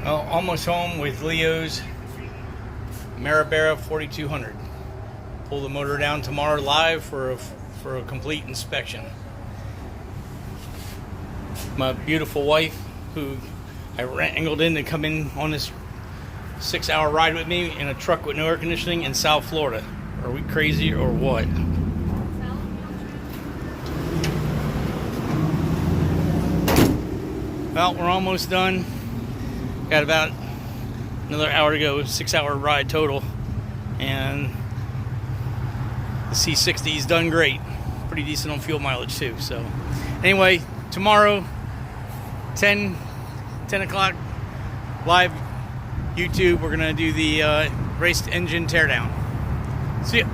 Well, almost home with Leo's ameri-barra 4200. Pull the motor down tomorrow live for a complete inspection. My beautiful wife, who I wrangled in to come in on this 6-hour ride with me in a truck with no air conditioning in South Florida. Are we crazy or what? Well, we're almost done. Got about another hour to go, 6-hour ride total. And the C60's done great. Pretty decent on fuel mileage too. So anyway, tomorrow, 10 o'clock, live YouTube, we're gonna do the race engine teardown. See ya.